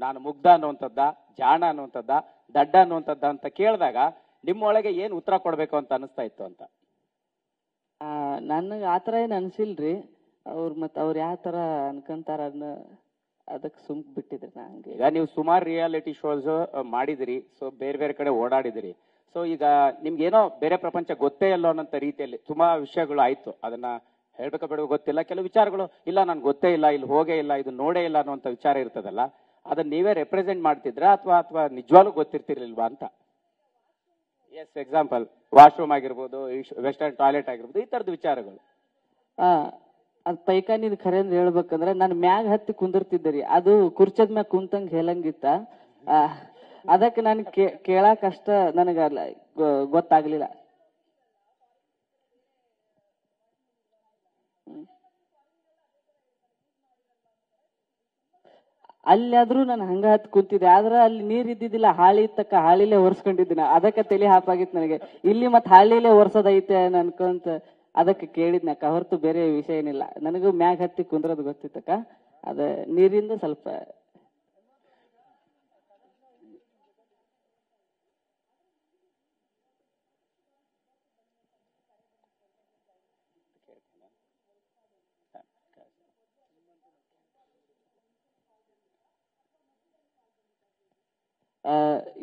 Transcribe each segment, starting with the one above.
ನಾನು ಮುಗ್ಧ ಅನ್ನುವಂಥದ್ದ, ಜಾಣ ಅನ್ನುವಂಥದ್ದ, ದಡ್ಡ ಅನ್ನುವಂಥದ್ದ ಅಂತ ಕೇಳಿದಾಗ ನಿಮ್ಮೊಳಗೆ ಏನು ಉತ್ತರ ಕೊಡಬೇಕು ಅಂತ ಅನಿಸ್ತಾ ಇತ್ತು ಅಂತ? ನನಗೆ ಆ ಥರ ಏನು ಅನಿಸಿಲ್ರಿ. ಅವ್ರು ಯಾವ ಥರ ಅನ್ಕೊಂತಾರ ಅದಕ್ಕೆ ಸುಮ್ಕ್ ಬಿಟ್ಟಿದ್ರಿ. ನಂಗೆ ಈಗ ನೀವು ಸುಮಾರು ರಿಯಾಲಿಟಿ ಶೋಸ್ ಮಾಡಿದಿರಿ, ಸೊ ಬೇರೆ ಬೇರೆ ಕಡೆ ಓಡಾಡಿದಿರಿ. ಸೊ ಈಗ ನಿಮ್ಗೇನೋ ಬೇರೆ ಪ್ರಪಂಚ ಗೊತ್ತೇ ಇಲ್ಲ ಅನ್ನೋಂಥ ರೀತಿಯಲ್ಲಿ ತುಂಬಾ ವಿಷಯಗಳು ಆಯ್ತು. ಅದನ್ನ ಹೇಳ್ಬೇಕ ಬೇಡ ಗೊತ್ತಿಲ್ಲ, ಕೆಲವು ವಿಚಾರಗಳು ಇಲ್ಲ ನನ್ಗೆ ಗೊತ್ತೇ ಇಲ್ಲ, ಇಲ್ಲಿ ಹೋಗೇ ಇಲ್ಲ, ಇದು ನೋಡೇ ಇಲ್ಲ ಅನ್ನುವಂಥ ವಿಚಾರ ಇರ್ತದಲ್ಲ, ಅದನ್ನ ನೀವೇ ರೆಪ್ರೆಸೆಂಟ್ ಮಾಡ್ತಿದ್ರಾ ಅಥವಾ ನಿಜವಾಗ್ಲೂ ಗೊತ್ತಿರ್ತಿರ್ಲಿಲ್ವಾ ಅಂತ? ಎಸ್, ಎಕ್ಸಾಂಪಲ್ ವಾಶ್ರೂಮ್ ಆಗಿರ್ಬೋದು, ವೆಸ್ಟರ್ನ್ ಟಾಯ್ಲೆಟ್ ಆಗಿರ್ಬೋದು, ಈ ತರದ ವಿಚಾರಗಳು. ಅದ್ ಪೈಖಾನಿದ್ ಖರೆ ಅಂದ್ರೆ ಹೇಳ್ಬೇಕಂದ್ರೆ ನಾನು ಮ್ಯಾಗ ಹತ್ತಿ ಕುಂದಿರ್ತಿದ್ದೆ ರೀ. ಅದು ಕುರ್ಚದ ಮ್ಯಾಗ ಕುಂತಂಗ್ ಹೇಳಂಗಿತ್ತ. ಅದಕ್ಕೆ ನಾನು ಕೇಳಾಕ ಅಷ್ಟ ನನಗ ಗೊತ್ತಾಗ್ಲಿಲ್ಲ. ಅಲ್ಲಿ ಆದ್ರೂ ನಾನು ಹಂಗ ಹತ್ ಕುಂತಿದ್ದೆ, ಆದ್ರೆ ಅಲ್ಲಿ ನೀರ್ ಇದ್ದಿದ್ದಿಲ್ಲ, ಹಾಳಿ ಇತ್ತಕ್ಕ ಹಾಳಿಲೇ ಒರ್ಸ್ಕೊಂಡಿದ್ದೀನಿ. ಅದಕ್ಕೆ ತಲೆ ಹಾಪಾಗಿತ್ತು ನನಗೆ. ಇಲ್ಲಿ ಮತ್ ಹಾಳಿಲೇ ಒರ್ಸೋದೈತೆ ಅನ್ಕೊಂತ ಅದಕ್ಕೆ ಕೇಳಿದ್ನಕ್ಕ, ಹೊರತು ಬೇರೆ ವಿಷಯ ಏನಿಲ್ಲ. ನನಗೂ ಮ್ಯಾಗ ಹತ್ತಿ ಕುಂದ್ರದ್ ಗೊತ್ತಿತ್ತಕ್ಕ, ಅದ ನೀರಿಂದ ಸ್ವಲ್ಪ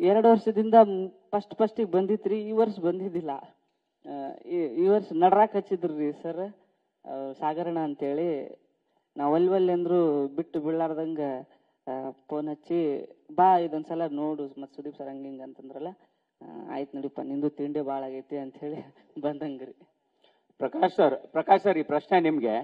ಎರಡು ವರ್ಷದಿಂದ ಫಸ್ಟಿಗೆ ಬಂದಿತ್ರಿ, ಈ ವರ್ಷ ಬಂದಿದ್ದಿಲ್ಲ. ಈ ವರ್ಷ ನಡ್ರಾಕ್ ಹಚ್ಚಿದ್ರಿ ಸರ್ ಸಾಗರಣ ಅಂತೇಳಿ. ನಾವು ಅಂದ್ರು ಬಿಟ್ಟು ಬೀಳಾರ್ದಂಗ ಫೋನ್ ಹಚ್ಚಿ ಬಾ ಇದೊಂದ್ಸಲ ನೋಡು ಮತ್ ಸುದೀಪ್ ಸರ್ ಹಂಗ ಹಿಂಗ ಅಂತಂದ್ರಲ್ಲ. ಆಯ್ತು ನಡಿಪ್ಪ, ನಿಂದು ತಿಂಡಿ ಭಾಳ ಆಗೈತಿ ಅಂತ ಹೇಳಿ ಬಂದಂಗ್ರಿ. ಪ್ರಕಾಶ್ ಸರ್, ಈ ಪ್ರಶ್ನೆ ನಿಮ್ಗೆ.